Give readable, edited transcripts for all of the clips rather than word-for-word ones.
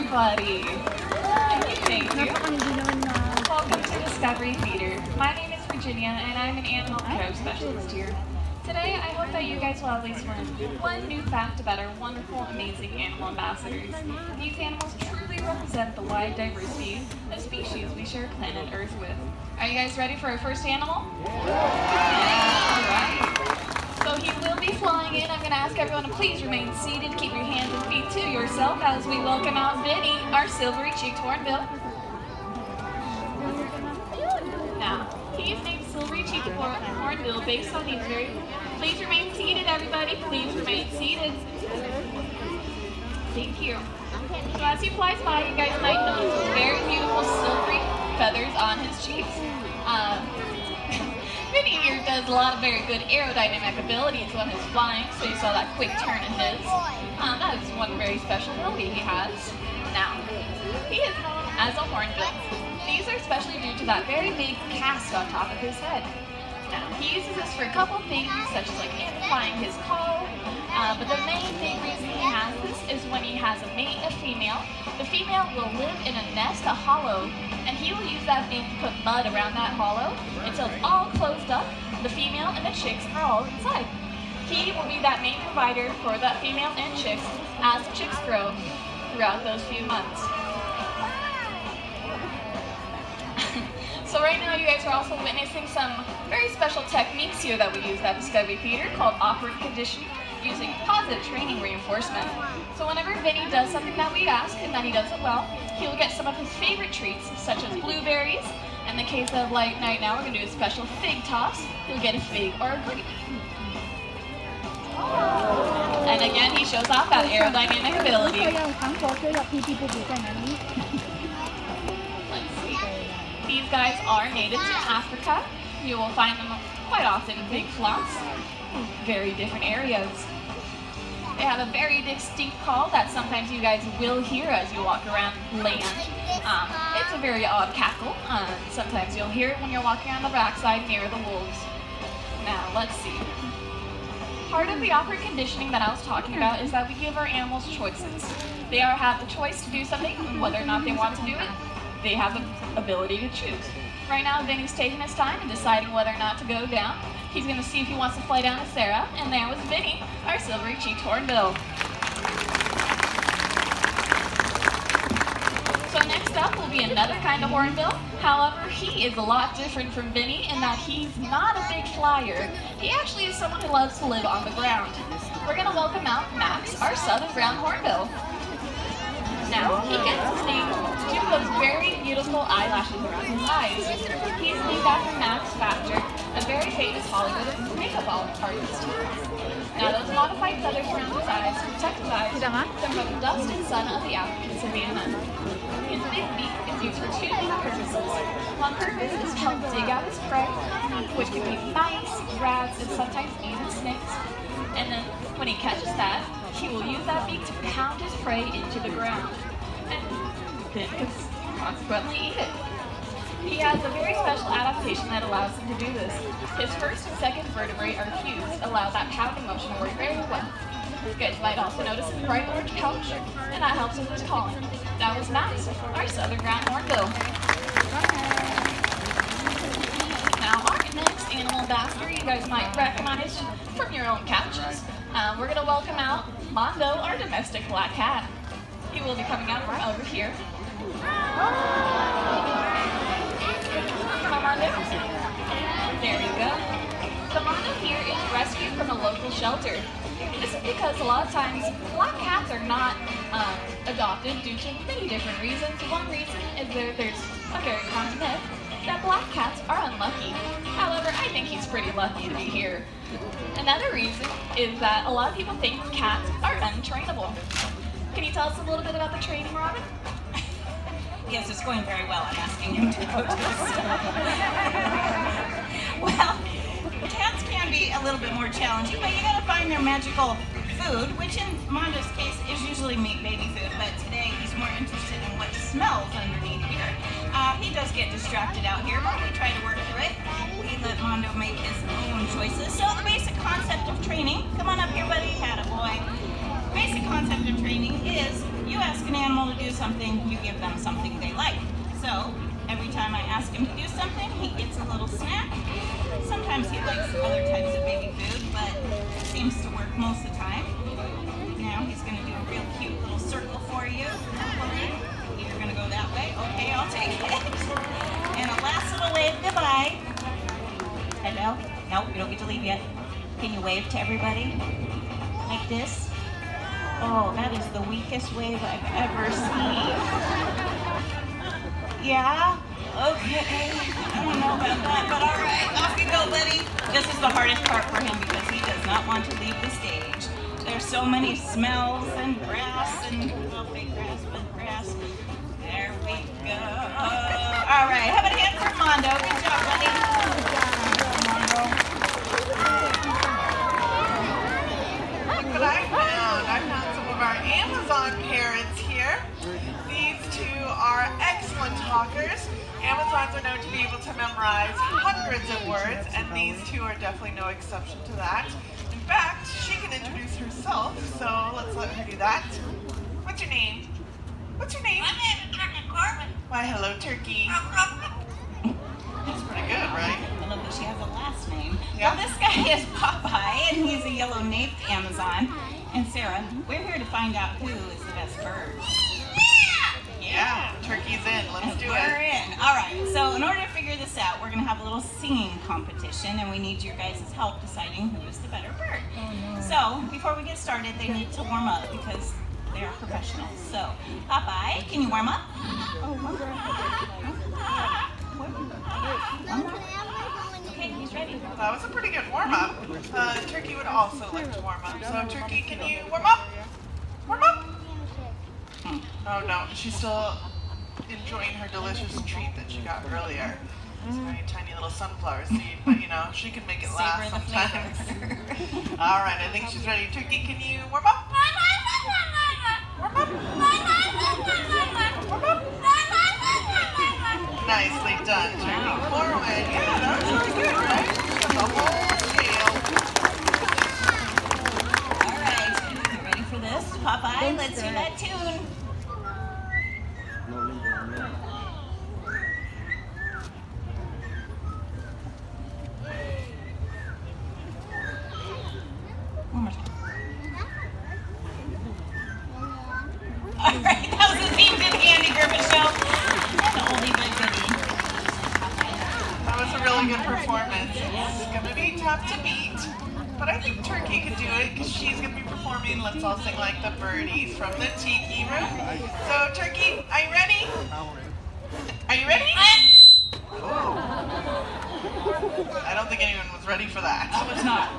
buddy. Thank you. Welcome to Discovery Feeder. My name is Virginia, and I'm an animal care specialist here. Today, I hope that you guys will at least learn one new fact about our wonderful, amazing animal ambassadors. These animals truly represent the wide diversity of species we share planet Earth with. Are you guys ready for our first animal? Yeah, all right. So he will be flying in. I'm going to ask everyone to please remain seated. Keep your hands and feet to yourself as we welcome out Vinny, our silvery-cheeked hornbill. Now, he is named silvery-cheeked hornbill based on these very... Please remain seated, everybody. Please remain seated. Thank you. So as he flies by, you guys might notice very beautiful silvery feathers on his cheeks. Vinny here does a lot of very good aerodynamic abilities when he's flying, so you saw that quick turn in his. That is one very special ability he has. Now, he is known as a hornbill. These are especially due to that very big cast on top of his head. Now, he uses this for a couple things, such as like amplifying his call, but the main big reason he has this is when he has a mate, a female. The female will live in a nest, a hollow, and he will use that thing to put mud around that hollow until it's all closed up. The female and the chicks are all inside. He will be that main provider for that female and chicks as the chicks grow throughout those few months. So right now you guys are also witnessing some very special techniques here that we use at Discovery Feeder called operant conditioning, using positive training reinforcement. So whenever Vinny does something that we ask and that he does it well, he'll get some of his favorite treats, such as blueberries. In the case of like right now, we're going to do a special fig toss. He'll get a fig or a grape. And again, he shows off that aerodynamic ability. Let's see. These guys are native to Africa. You will find them quite often in big flocks, very different areas. They have a very distinct call that sometimes you guys will hear as you walk around land. It's a very odd cackle. Sometimes you'll hear it when you're walking on the backside near the wolves. Now, let's see. Part of the operant conditioning that I was talking about is that we give our animals choices. They have the choice to do something, whether or not they want to do it. They have the ability to choose. Right now, Vinny's taking his time and deciding whether or not to go down. He's going to see if he wants to fly down to Sarah, and there was Vinny, our silvery-cheeked hornbill. So next up will be another kind of hornbill. However, he is a lot different from Vinny in that he's not a big flyer. He actually is someone who loves to live on the ground. We're going to welcome out Max, our southern brown hornbill. Now, he gets his name due to those very beautiful eyelashes around his eyes. He is named after Max Factor, a very famous Hollywood makeup artist. Now, those modified feathers around his eyes protect his eyes from the dust and sun of the African savanna. His big beak is used for two main purposes. One purpose is to help dig out his prey, which can be mice, rats, and sometimes even snakes. And then, when he catches that, he will use that beak to pound his prey into the ground, and then consequently eat it. He has a very special adaptation that allows him to do this. His first and second vertebrae are fused, allow that pounding motion to work very well. You guys might also notice his bright orange pouch, and that helps with his calling. That was Max, our southern brown hornbill. Now, our next animal ambassador you guys might recognize from your own couches. We're going to welcome out Mondo, our domestic black cat. He will be coming out from over here. Come on, Mondo. There you go. So Mondo here is rescued from a local shelter. This is because a lot of times black cats are not adopted due to many different reasons. One reason is there's a very common myth that black cats are unlucky. However, I think he's pretty lucky to be here. Another reason is that a lot of people think cats are untrainable. Can you tell us a little bit about the training, Robin? Yes, it's going very well. I'm asking him to go to the stuff. Well, cats can be a little bit more challenging, but you gotta find their magical food, which in Mondo's case is usually meat baby food, but today he's more interested in what smells underneath here. He does get distracted out here, but we try to work through it. We let Mondo make his own choices. So the basic concept of training, come on up here, buddy, attaboy. Basic concept of training is you ask an animal to do something, you give them something they like. So every time I ask him to do something, he gets a little snack. Sometimes he likes other types of baby food, but it seems to work most of the time. Now he's going to do a real cute little circle for you. You're going to go that way. Okay, I'll take it. And a last little wave goodbye. Hello? No, you don't get to leave yet. Can you wave to everybody? Like this? Oh, that is the weakest wave I've ever seen. Yeah? Okay. I don't know about that, but all right. Off you go, buddy. This is the hardest part for him because he does not want to leave the stage. There's so many smells and grass and, well, fake grass, but grass. There we go. All right. How about a hand for Mondo? Good job, buddy. Look what I found. I found some of our Amazon parrots here. These two are excellent talkers. Amazons are known to be able to memorize hundreds of words, and these two are definitely no exception to that. In fact, she can introduce herself, so let's let her do that. What's your name? What's your name? My name is Turkey Corbin. Why, hello, Turkey. That's pretty good, right? I love that she has a last name. Yeah. Well, this guy is Popeye, and he's a yellow-naped Amazon. And Sarah, we're here to find out who is the best bird. Yeah, Turkey's in. Let's do We're it. in. All right. So in order to figure this out, we're going to have a little singing competition, and we need your guys' help deciding who is the better bird. So before we get started, they need to warm up because they are professionals. So Popeye, can you warm up? Okay, he's ready. That was a pretty good warm-up. Turkey would also like to warm up. So Turkey, can you warm up? Warm up? Oh no, she's still enjoying her delicious treat that she got earlier. It's a very tiny little sunflower seed, but you know, she can make it last Savor the sometimes. flavor. Alright, I think she's ready. Turkey, can you warm up? Warm up? Warm up? Nicely done, Turkey. Corwin. Yeah, that was really good, right? The whole scale. Alright, you ready for this? Popeye, let's hear that tune. One more time. Alright, that was the theme to the Andy Griffith Show. And the oldie but goodie. That was a really good performance. It's going to be tough to beat, but I think Turkey could do it because she's going to be performing Let's All Sing Like the Birdies from the Tiki Room. So, Turkey, are you ready? Are you ready? Ooh. I don't think anyone was ready for that. I was not.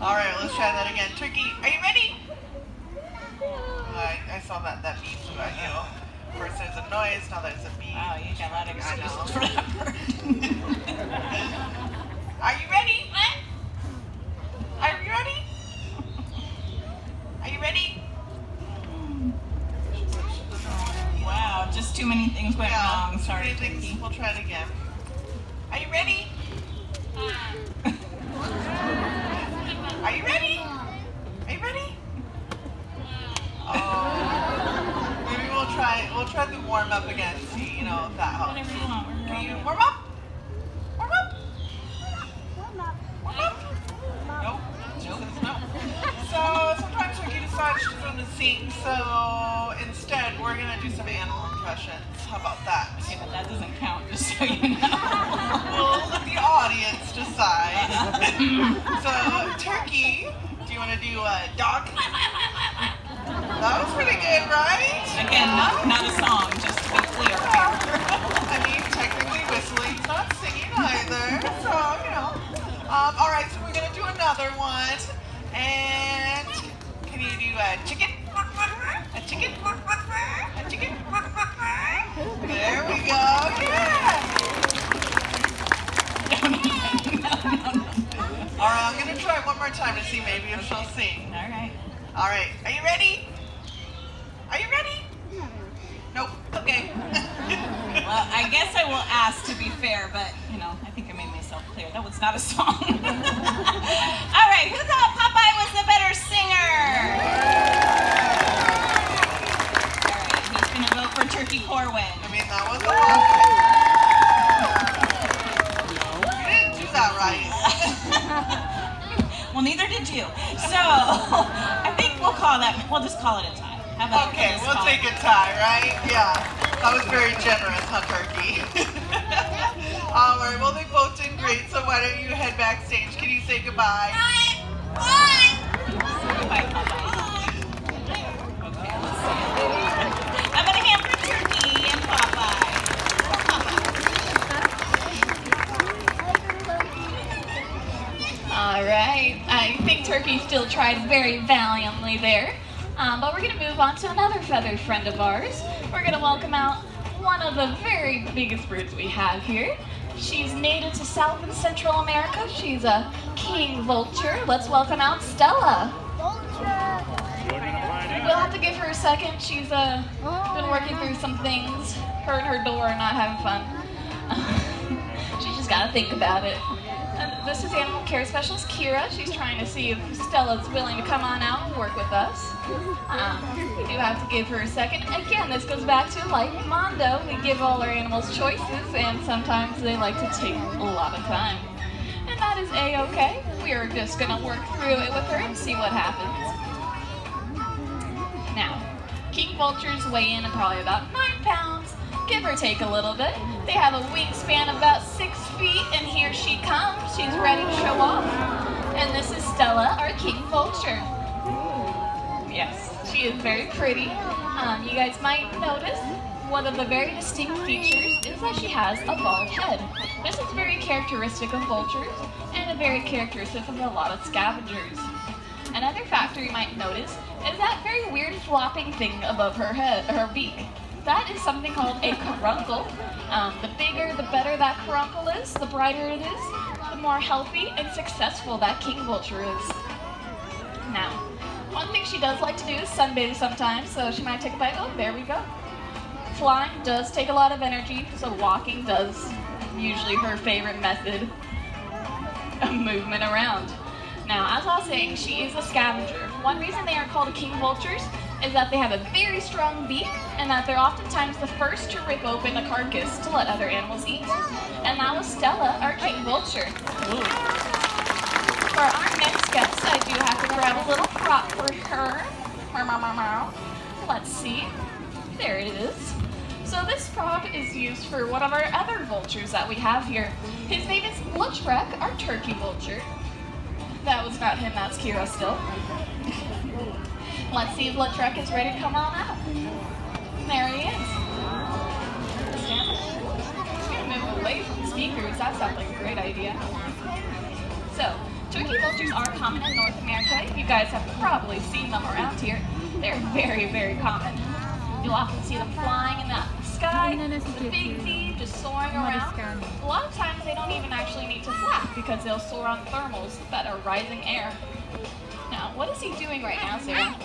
All right, let's try that again. Turkey, are you ready? I saw that beep, you know. First there's a noise, now there's a beep. Wow, you got a lot of I know. excuses for that bird. Are you ready? Are you ready? Are you ready? Wow, just too many things went wrong. Sorry, Turkey. We'll try it again. Are you ready? Are you ready? Are you ready? Oh. Maybe we'll try the warm up again. See, you know, if that helps. Whatever you want. Can you warm up? Warm up? Warm up? Nope. She says no. So sometimes Turkey decides she doesn't want to sing, so instead we're gonna do some animal impressions. How about that? Okay, but that doesn't count, just so you know. We'll let the audience decide. So Turkey, do you want to do a dog? That was pretty good, right? Again, not a song, just to be clear. I mean, technically whistling's not singing either, so, you know. All right, so we're going to do another one. And can you do a chicken? A chicken? A chicken? There we go. Yeah. No. All right, I'm going to try one more time to see maybe if she'll sing. All right. All right, are you ready? Are you ready? Nope. Okay. Well, I guess I will ask to be fair, but, you know, I think I made myself clear. That was not a song. All right, who thought Popeye was the better singer? turkey core win. I mean, that was a lot. You didn't do that right. Well, neither did you. So, I think we'll just call it a tie. How about Okay, we'll take a tie, right? Yeah. That was very generous, huh, Turkey? All right, well, they both did great, so why don't you head backstage? Can you say goodbye? Bye. Bye. Okay, let's see. I'm gonna hamper Turkey and Popeye. All right, I think Turkey still tried very valiantly there. But we're going to move on to another feathered friend of ours. We're going to welcome out one of the very biggest birds we have here. She's native to South and Central America. She's a king vulture. Let's welcome out Stella. We'll have to give her a second. She's been working through some things. Her and her door are not having fun. She's just got to think about it. This is Animal Care Specialist Kira. She's trying to see if Stella's willing to come on out and work with us. We do have to give her a second. Again, this goes back to like Mondo. We give all our animals choices, and sometimes they like to take a lot of time. And that is A-okay. We are just going to work through it with her and see what happens. Now, king vultures weigh in at probably about 9 pounds. Give or take a little bit. They have a wingspan of about 6 feet, and here she comes. She's ready to show off. And this is Stella, our king vulture. Yes, she is very pretty. You guys might notice one of the very distinct features is that she has a bald head. This is very characteristic of vultures and very characteristic of a lot of scavengers. Another factor you might notice is that very weird flopping thing above her head, her beak. That is something called a caruncle. The bigger, the better that caruncle is, the brighter it is, the more healthy and successful that king vulture is. Now, one thing she does like to do is sunbathe sometimes, so she might take a bite. Oh, there we go. Flying does take a lot of energy, so walking does usually her favorite method of movement around. Now, as I was saying, she is a scavenger. One reason they are called king vultures is that they have a very strong beak and that they're oftentimes the first to rip open a carcass to let other animals eat. And that was Stella, our king vulture. For our next guest, I do have to grab a little prop for her. Let's see. There it is. So this prop is used for one of our other vultures that we have here. His name is Lautrec, our turkey vulture. That was not him, that's Kira still. Let's see if Lautrec is ready to come on out. There he is. He's going to move away from the speakers. That sounds like a great idea. So, turkey vultures are common in North America. You guys have probably seen them around here. They're very, very common. You'll often see them flying in the sky, with big feet, just soaring around. A lot of times they don't even actually need to flap because they'll soar on thermals that are rising air. Now, what is he doing right now, Sarah?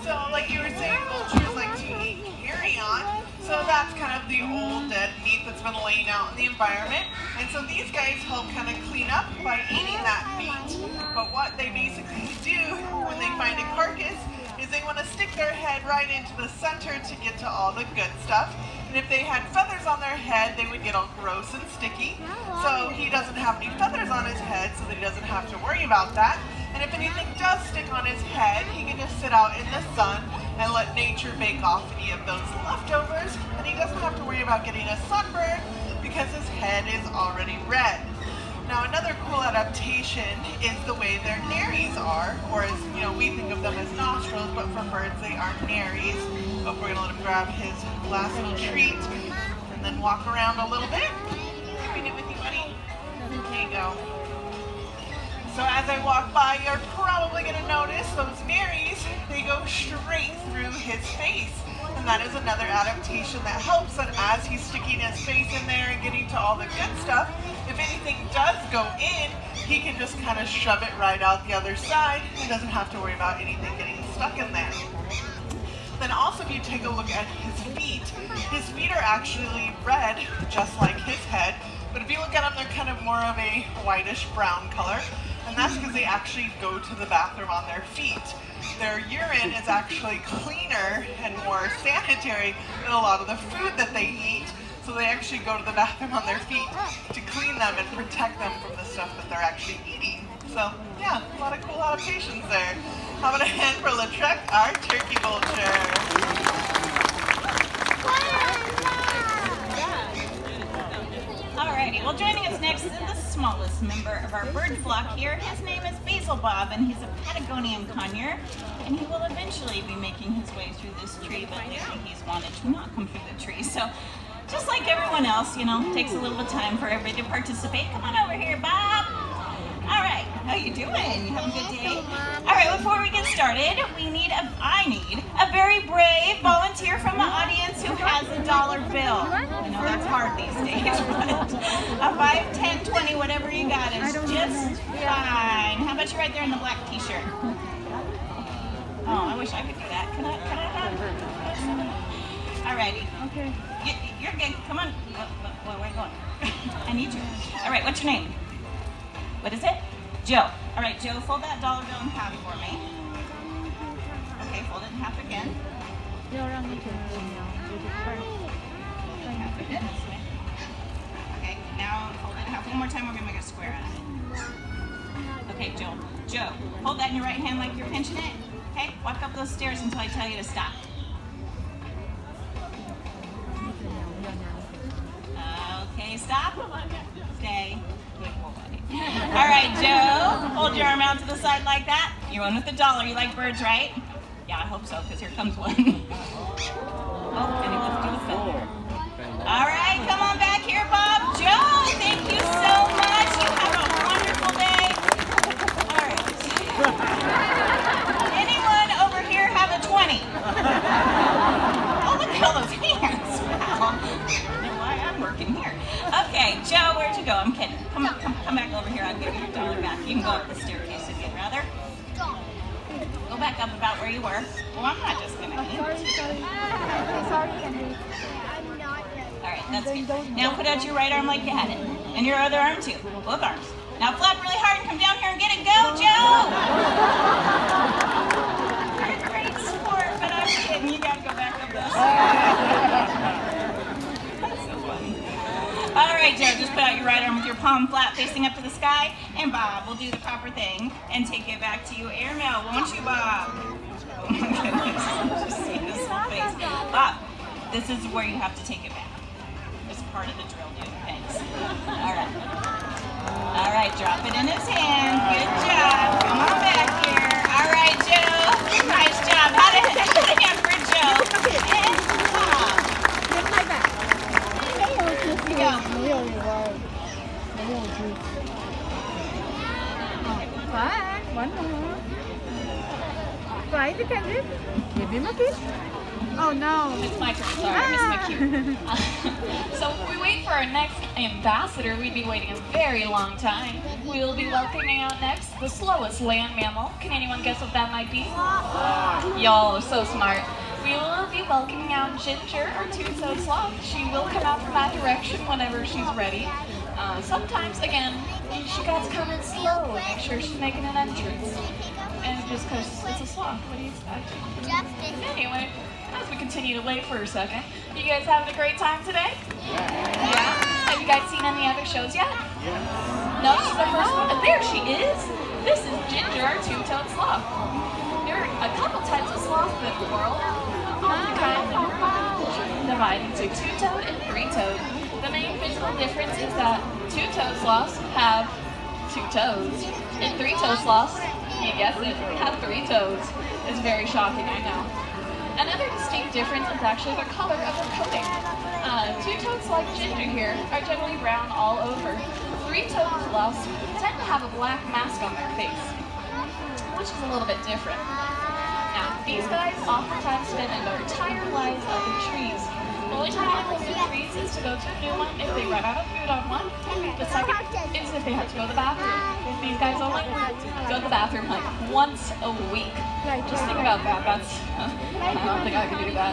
So, like you were saying, vultures like to eat carrion. So that's kind of the old dead meat that's been laying out in the environment. And so these guys help kind of clean up by eating that meat. But what they basically do when they find a carcass is they want to stick their head right into the center to get to all the good stuff. And if they had feathers on their head, they would get all gross and sticky. So he doesn't have any feathers on his head, so that he doesn't have to worry about that. And if anything does stick on his head, he can just sit out in the sun and let nature bake off any of those leftovers. And he doesn't have to worry about getting a sunburn because his head is already red. Now, another cool adaptation is the way their nares are, or as we think of them as nostrils, but for birds they are nares. Oh, we're gonna let him grab his last little treat and then walk around a little bit. Bring it with you, buddy. There you go. So as I walk by, you're probably going to notice those nares, they go straight through his face. And that is another adaptation that helps that as he's sticking his face in there and getting to all the good stuff, if anything does go in, he can just kind of shove it right out the other side. He doesn't have to worry about anything getting stuck in there. Then also if you take a look at his feet are actually red, just like his head. But if you look at them, they're kind of more of a whitish brown color. And that's because they actually go to the bathroom on their feet. Their urine is actually cleaner and more sanitary than a lot of the food that they eat. So they actually go to the bathroom on their feet to clean them and protect them from the stuff that they're actually eating. So yeah, a lot of cool adaptations there. How about a hand for Lautrec, our turkey vulture? Alrighty, well joining us next is the smallest member of our bird flock here. His name is Basil Bob and he's a Patagonian conure and he will eventually be making his way through this tree, but lately he's wanted to not come through the tree. So just like everyone else, you know, takes a little bit of time for everybody to participate. Come on over here, Bob. Alright, how you doing? You having a good day? Alright, before we get started, I need a very brave volunteer from the audience who has a dollar bill. I know that's hard these days, but a 5, 10, 20, whatever you got is just fine. How about you right there in the black t-shirt? Oh, I wish I could do that. Can I have Alrighty. Okay. You're good. Come on. Where are you going? I need you. Alright, what's your name? What is it? Joe. All right, Joe, fold that dollar bill in half for me. Okay, fold it in half again. Half again. Okay, now fold it in half one more time. We're gonna make a square out of it. Okay, Joe. Joe, hold that in your right hand like you're pinching it. Okay, walk up those stairs until I tell you to stop. Okay, stop. Stay. All right, Joe, hold your arm out to the side like that. You're one with the dollar. You like birds, right? Yeah, I hope so, because here comes one. Oh, and he left you a feather. All right, come on back here, Bob. Joe, thank you so much. You have a wonderful day. All right. Anyone over here have a 20? Oh, look at all those hands. Wow. I don't know why I'm working here. Okay, Joe, where'd you go? I'm kidding. Come back over here. I'll give you your dollar back. You can go up the staircase if you'd rather. Go back up about where you were. Well, I'm not just gonna eat. Sorry, Henry. I'm not ready. All right, that's good. Now put out your right arm like you had it, and your other arm too. Both arms. Now flap really hard and come down here and get it. Go, Joe! You're a great sport, but I'm kidding. You gotta go back up those stairs. All right, Joe, just put out your right arm with your palm flat facing up to the sky, and Bob will do the proper thing and take it back to you airmail, won't you, Bob? Oh my goodness, just see his whole face. Bob, this is where you have to take it back. It's part of the drill, dude. Thanks. All right, drop it in his hand. Good job. Come on back here. All right, Joe. Nice job. How did a hand for Joe? And Bob. Get my back. 没有One more. Try to get it. Give him a kiss. Oh no. It's my turn, sorry, I missed my cue. So if we wait for our next ambassador, we'd be waiting a very long time. We'll be welcoming out next the slowest land mammal. Can anyone guess what that might be? Y'all are so smart. We will be welcoming out Ginger, our two-toed sloth. She will come out from that direction whenever she's ready. Sometimes, again, she got to come in slow and make sure she's making an entrance. And just because it's a sloth, what do you expect? Anyway, as we continue to wait for a second, you guys having a great time today? Yeah? Have you guys seen any other shows yet? No, she's the first one. There she is! This is Ginger, our two-toed sloth. There are a couple types of sloth in the world. Divided into two-toed and three-toed. The main physical difference is that two-toed sloths have two toes, and three-toed sloths, you guessed it, have three toes. It's very shocking, I know. Another distinct difference is actually the color of their coating. Two-toeds like Ginger here are generally brown all over. Three-toed sloths tend to have a black mask on their face, which is a little bit different. Now, these guys oftentimes spend their entire lives up in trees. The only time they leave the trees is to go to a new one if they run out of food on one. The second is if they have to go to the bathroom. These guys only go to the bathroom like once a week. Just think about that. That's, I don't think I can do that.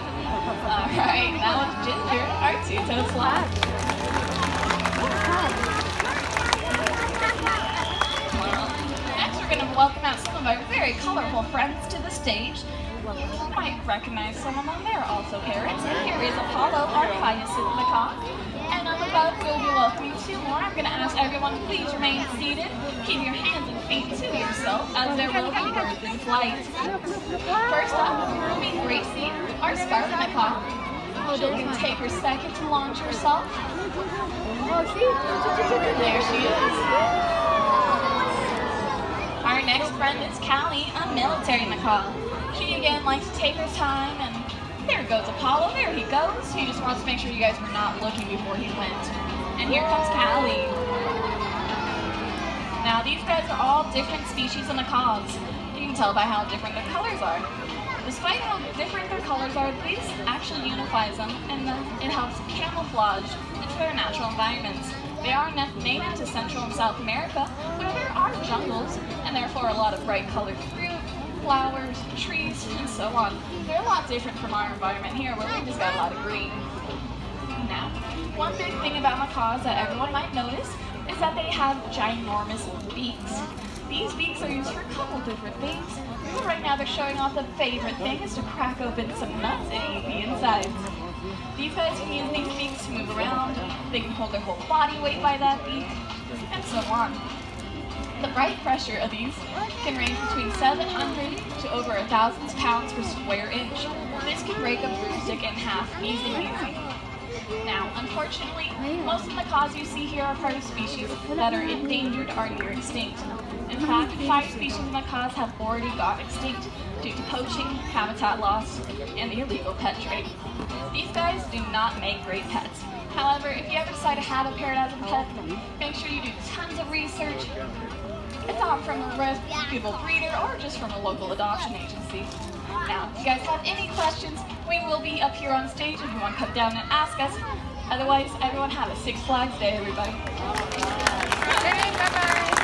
Alright, now it's Ginger, our two-toed sloth. welcome out some of our very colorful friends to the stage. You might recognize some of them. They're also parrots. And here is Apollo, our hyacinth macaw. And up above, we'll be welcoming two more. I'm going to ask everyone to please remain seated. Keep your hands and feet to yourself as there will be birds in flight. First up, will be Gracie, our scarlet macaw. She can take her second to launch herself. Oh, see? There she is. Our next friend is Callie, a military macaw. She again likes to take her time, and there goes Apollo. There he goes. He just wants to make sure you guys were not looking before he went. And here comes Callie. Now these guys are all different species of macaws. You can tell by how different their colors are. Despite how different their colors are, this actually unifies them, and it helps camouflage into their natural environments. They are native to Central and South America, where there are jungles, and therefore a lot of bright colored fruit, flowers, trees, and so on. They're a lot different from our environment here, where we just got a lot of green. Now, one big thing about macaws that everyone might notice is that they have ginormous beaks. These beaks are used for a couple different things, but right now they're showing off the favorite thing is to crack open some nuts and eat the insides. These guys can use these beaks to move around, they can hold their whole body weight by that beak, and so on. The bite pressure of these can range between 700 to over 1,000 pounds per square inch. This can break a broomstick in half easy. Now, unfortunately, most of the macaws you see here are part of species that are endangered or near extinct. In fact, 5 species of macaws have already got extinct due to poaching, habitat loss, and the illegal pet trade. These guys do not make great pets. However, if you ever decide to have a parrot as a pet, make sure you do tons of research. Adopt from a reputable breeder or just from a local adoption agency. Now, if you guys have any questions, we will be up here on stage if you want to come down and ask us. Otherwise, everyone have a Six Flags Day, everybody. Bye-bye.